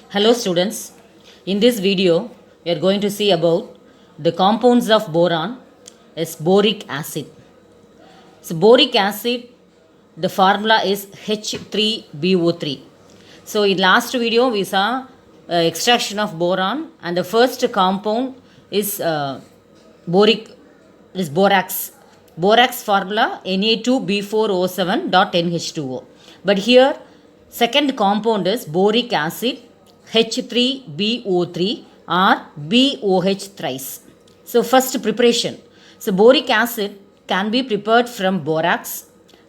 Hello students, in this video we are going to see about the compounds of boron as boric acid. So boric acid, the formula is H3BO3. So in last video we saw extraction of boron and the first compound is boric, is borax. Borax formula Na2B4O7.NH2O. But here second compound is boric acid H3BO3 or BOH thrice. So first preparation. So boric acid can be prepared from borax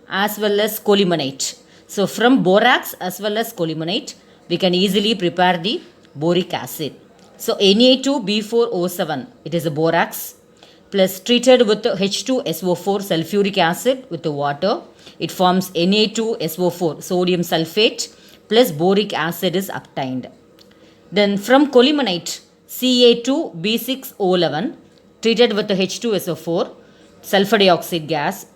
as well as colemanite. So from borax as well as colemanite, we can easily prepare the boric acid. So Na2B4O7, it is a borax, plus treated with H2SO4 sulfuric acid with the water, it forms Na2SO4 sodium sulfate plus boric acid is obtained. Then from colemanite Ca2B6O11 treated with H2SO4 sulfur dioxide gas,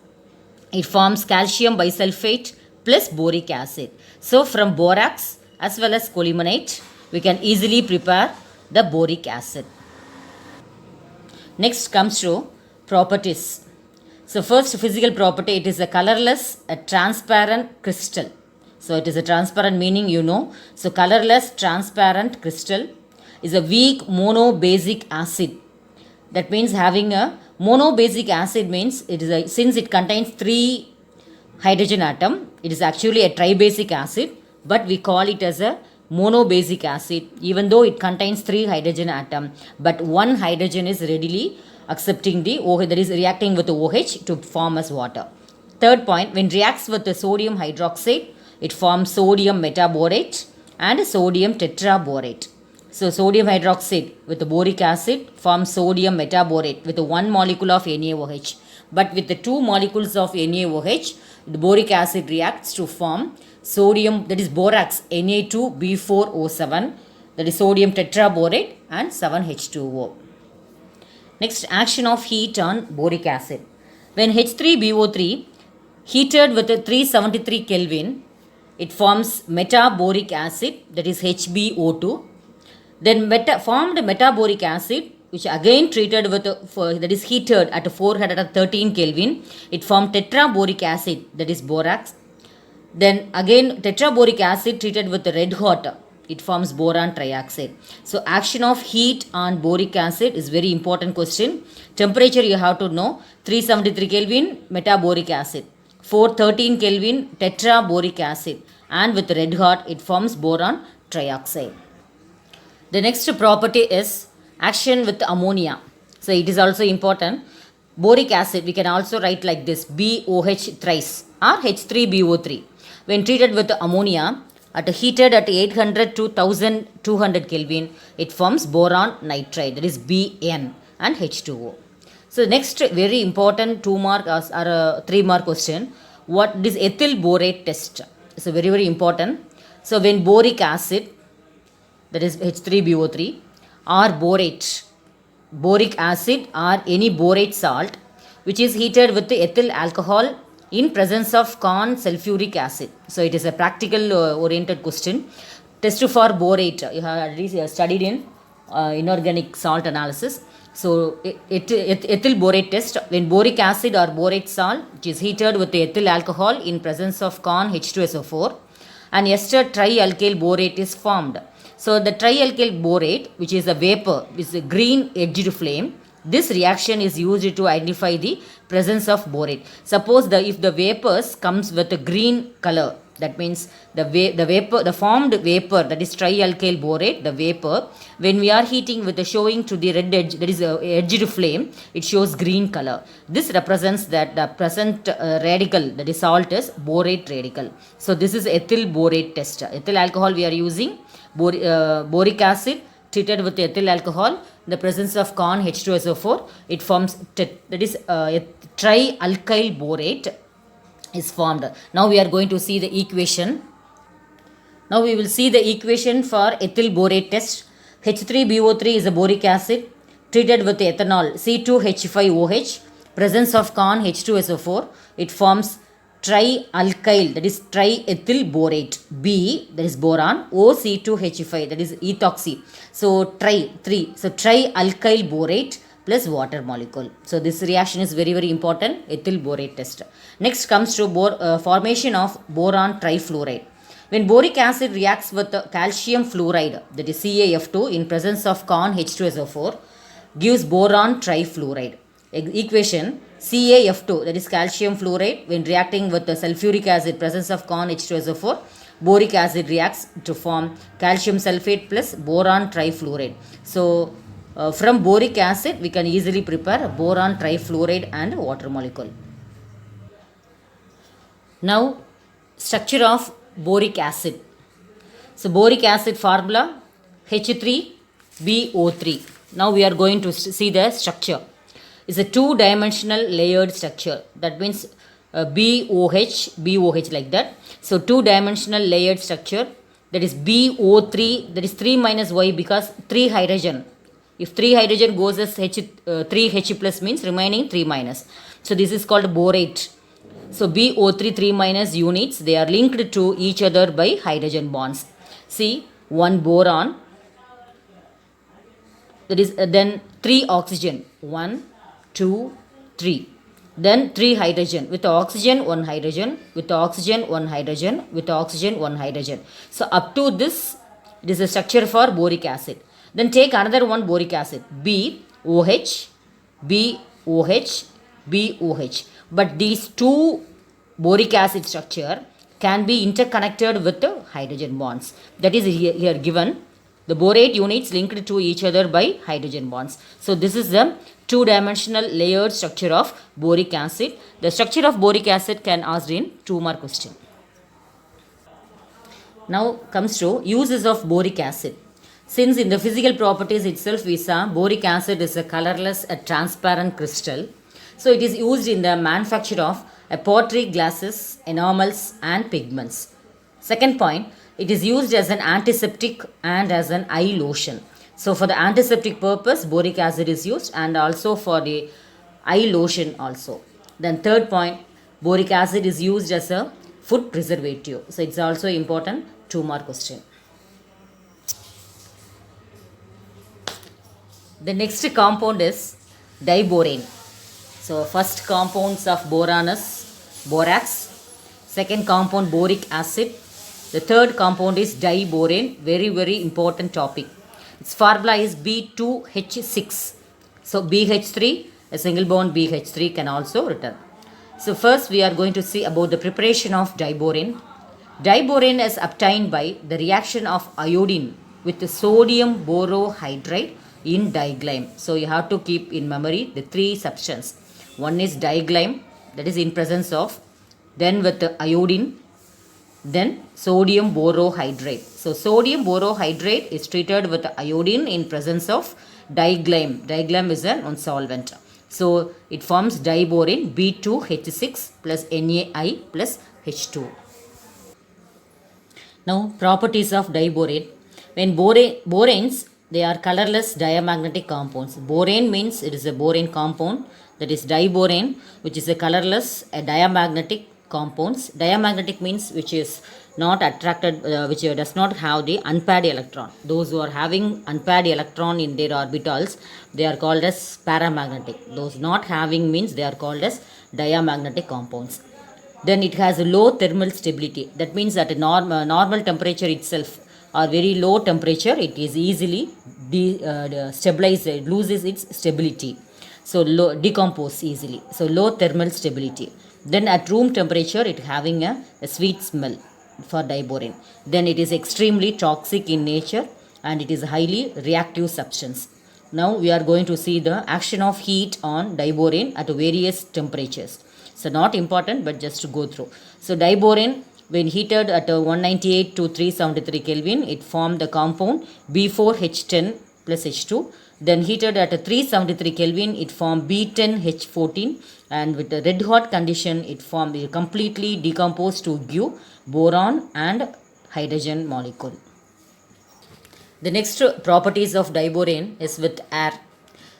it forms calcium bisulfate plus boric acid. So from borax as well as colemanite, we can easily prepare the boric acid. Next comes to properties. So first physical property, it is a colorless, a transparent crystal. So it is a transparent meaning you know. So colorless transparent crystal is a weak monobasic acid. That means having a monobasic acid means it is a, since it contains 3 hydrogen atom, it is actually a tribasic acid, but we call it as a monobasic acid even though it contains 3 hydrogen atom, but one hydrogen is readily accepting the OH, that is reacting with the OH to form as water. Third point, when reacts with the sodium hydroxide, it forms sodium metaborate and sodium tetraborate. So sodium hydroxide with the boric acid forms sodium metaborate with the 1 molecule of NaOH, but with the 2 molecules of NaOH, the boric acid reacts to form sodium, that is borax Na2B4O7, that is sodium tetraborate and 7H2O. Next, action of heat on boric acid. When H3BO3 heated with 373 Kelvin, it forms metaboric acid, that is HbO2. Then formed metaboric acid, which again treated with that is heated at 413 Kelvin, it formed tetraboric acid, that is borax. Then again tetraboric acid treated with red hot, it forms boron trioxide. So action of heat on boric acid is very important question. Temperature you have to know, 373 Kelvin metaboric acid, 413 Kelvin tetraboric acid, and with red hot it forms boron trioxide. The next property is action with ammonia. So it is also important. Boric acid we can also write like this, BOH thrice or H3BO3. When treated with ammonia at heated at 800 to 1200 Kelvin, it forms boron nitride, that is Bn and H2O. So next very important 2 mark or 3 mark question, what is ethyl borate test? So very important. So when boric acid, that is H3BO3 or boric acid or any borate salt which is heated with the ethyl alcohol in presence of corn sulfuric acid. So it is a practical oriented question. Test for borate, you have at least studied in inorganic salt analysis. So ethyl borate test, when boric acid or borate salt which is heated with the ethyl alcohol in presence of corn H2SO4 and ester trialkyl borate is formed. So the trialkyl borate, which is a vapor, is a green edged flame. This reaction is used to identify the presence of borate. Suppose if the vapors comes with a green color, that means the formed vapor, that is trialkyl borate, the vapor, when we are heating with the showing to the red edge, that is a edged flame, it shows green color. This represents that the present radical, that is salt, is borate radical. So this is ethyl borate test. Ethyl alcohol we are using, boric acid treated with ethyl alcohol, the presence of corn H2SO4, it forms that is trialkyl borate is formed. Now we are going to see the equation. Now we will see the equation for ethyl borate test. H3BO3 is a boric acid treated with ethanol C2H5OH, presence of corn H2SO4, it forms trialkyl, that is triethyl borate. B, that is boron. OC2H5, that is ethoxy. So tri 3, so trialkyl borate plus water molecule. So this reaction is very very important, ethyl borate test. Next comes to formation of boron trifluoride. When boric acid reacts with calcium fluoride, that is CaF2, in presence of Con H2SO4, gives boron trifluoride. Equation CaF2, that is calcium fluoride, when reacting with the sulfuric acid, presence of Con H2SO4, boric acid reacts to form calcium sulfate plus boron trifluoride. So from boric acid we can easily prepare boron trifluoride and water molecule. Now structure of boric acid. So boric acid formula H3BO3. Now we are going to see the structure. It's a two-dimensional layered structure. That means BOH like that. So two-dimensional layered structure, that is BO3, that is 3 minus Y because 3 hydrogen. If 3 hydrogen goes as 3H plus means remaining 3 minus. So this is called borate. So BO3 3 minus units, they are linked to each other by hydrogen bonds. See, one boron, that is then 3 oxygen, 1, 2, 3. Then 3 hydrogen, with oxygen 1 hydrogen, with oxygen 1 hydrogen, with oxygen 1 hydrogen. So up to this, it is a structure for boric acid. Then take another one boric acid, BOH, BOH, BOH. But these two boric acid structure can be interconnected with the hydrogen bonds. That is here given. The borate units linked to each other by hydrogen bonds. So this is the two-dimensional layered structure of boric acid. The structure of boric acid can asked in 2 mark question. Now comes to uses of boric acid. Since in the physical properties itself we saw boric acid is a colorless, a transparent crystal. So it is used in the manufacture of pottery glasses, enamels and pigments. Second point, it is used as an antiseptic and as an eye lotion. So for the antiseptic purpose, boric acid is used, and also for the eye lotion also. Then third point, boric acid is used as a food preservative. So it's also important, 2 mark question. The next compound is diborane. So first compounds of boron is borax. Second compound boric acid. The third compound is diborane. Very very important topic. Its formula is B2H6. So BH3, a single bond BH3 can also return. So first we are going to see about the preparation of diborane. Diborane is obtained by the reaction of iodine with the sodium borohydride in diglyme. So you have to keep in memory the 3 substances. One is diglyme, that is in presence of, then with the iodine, then sodium borohydride. So sodium borohydride is treated with iodine in presence of diglyme. Diglyme is a solvent. So it forms diborane B2H6 plus NaI plus H2. Now properties of diborane. When boranes, they are colorless diamagnetic compounds. Borane means it is a borane compound, that is diborane, which is a colorless, a diamagnetic compounds. Diamagnetic means which is not attracted, which does not have the unpaired electron. Those who are having unpaired electron in their orbitals, they are called as paramagnetic. Those not having means they are called as diamagnetic compounds. Then it has a low thermal stability. That means at a normal temperature itself or very low temperature, it is easily stabilized, it loses its stability. So decompose easily. So low thermal stability. Then at room temperature, it having a sweet smell for diborane. Then it is extremely toxic in nature and it is a highly reactive substance. Now we are going to see the action of heat on diborane at various temperatures. So not important, but just to go through. So diborane, when heated at 198 to 373 Kelvin, it formed the compound B4H10 plus H2. Then heated at 373 Kelvin, it formed B10H14, and with the red hot condition, it formed completely decomposed to give boron and hydrogen molecule. The next properties of diborane is with air.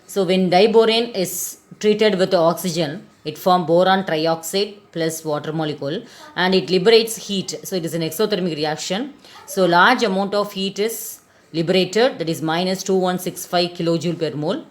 So when diborane is treated with oxygen, it forms boron trioxide plus water molecule and it liberates heat. So it is an exothermic reaction. So large amount of heat is liberated, that is minus 2165 kilojoule per mole.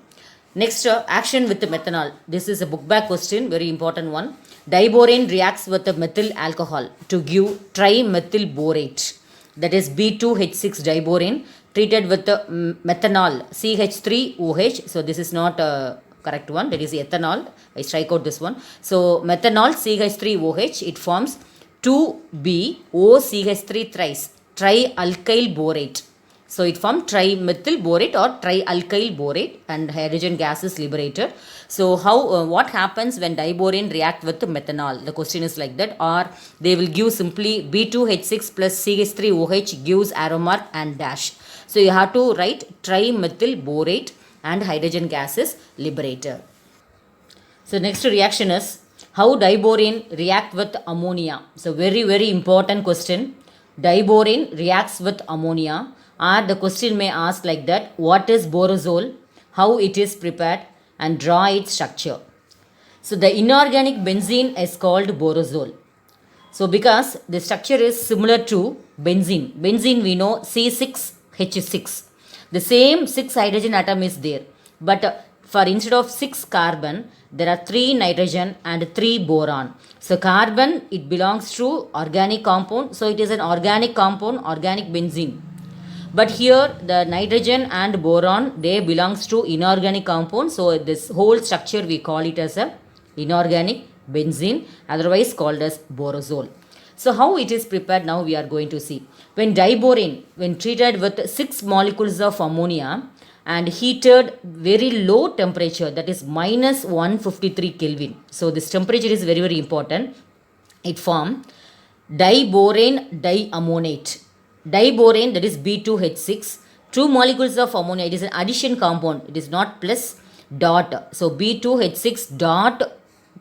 Next, action with the methanol. This is a book back question, very important one. Diborane reacts with the methyl alcohol to give trimethyl borate, that is B2H6 diborane, treated with the methanol CH3OH. So this is not a correct one, that is ethanol. I strike out this one. So methanol CH3OH, it forms 2BOCH3 thrice trialkyl borate. So it forms trimethyl borate or trialkyl borate and hydrogen gas is liberated. So how what happens when diborane react with methanol? The question is like that, or they will give simply B2H6 plus CH3OH gives arrow mark and dash. So you have to write trimethyl borate and hydrogen gas is liberated. So next reaction is how diborane react with ammonia. So very important question. Diborane reacts with ammonia, or the question may ask like that, what is borazole, how it is prepared, and draw its structure. So the inorganic benzene is called borazole. So because the structure is similar to benzene. Benzene we know C6H6. The same 6 hydrogen atom is there. But for instead of 6 carbon, there are 3 nitrogen and 3 boron. So carbon, it belongs to organic compound. So it is an organic compound, organic benzene. But here the nitrogen and boron, they belongs to inorganic compound. So this whole structure we call it as a inorganic benzene, otherwise called as borazole. So how it is prepared now we are going to see. When diborane, when treated with 6 molecules of ammonia and heated very low temperature, that is minus 153 Kelvin. So this temperature is very important. It forms diborane diammonate. Diborane, that is B2H6. 2 molecules of ammonia, it is an addition compound. It is not plus dot. So B2H6 dot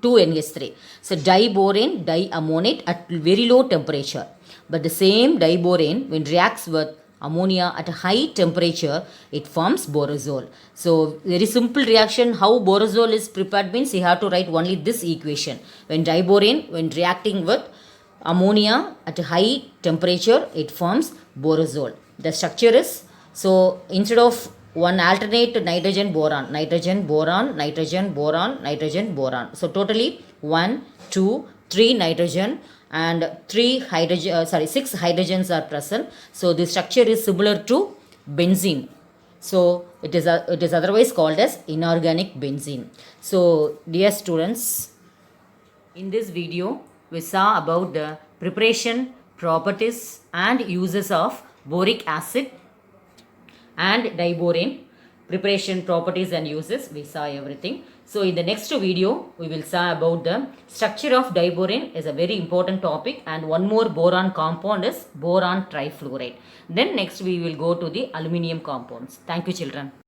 2NH3. So diborane diammonate at very low temperature. But the same diborane, when reacts with ammonia at a high temperature, it forms borazole. So very simple reaction. How borazole is prepared means you have to write only this equation. When diborane, when reacting with ammonia at a high temperature, it forms borazole. The structure is, so instead of one alternate nitrogen boron, nitrogen boron, nitrogen boron, nitrogen boron. So totally 1, 2, 3 nitrogen and 6 hydrogens are present. So the structure is similar to benzene. So it is otherwise called as inorganic benzene. So dear students, in this video we saw about the preparation, properties and uses of boric acid and diborane. Preparation, properties and uses, we saw everything. So in the next video we will saw about the structure of diborane is a very important topic, and one more boron compound is boron trifluoride. Then next we will go to the aluminum compounds. Thank you children.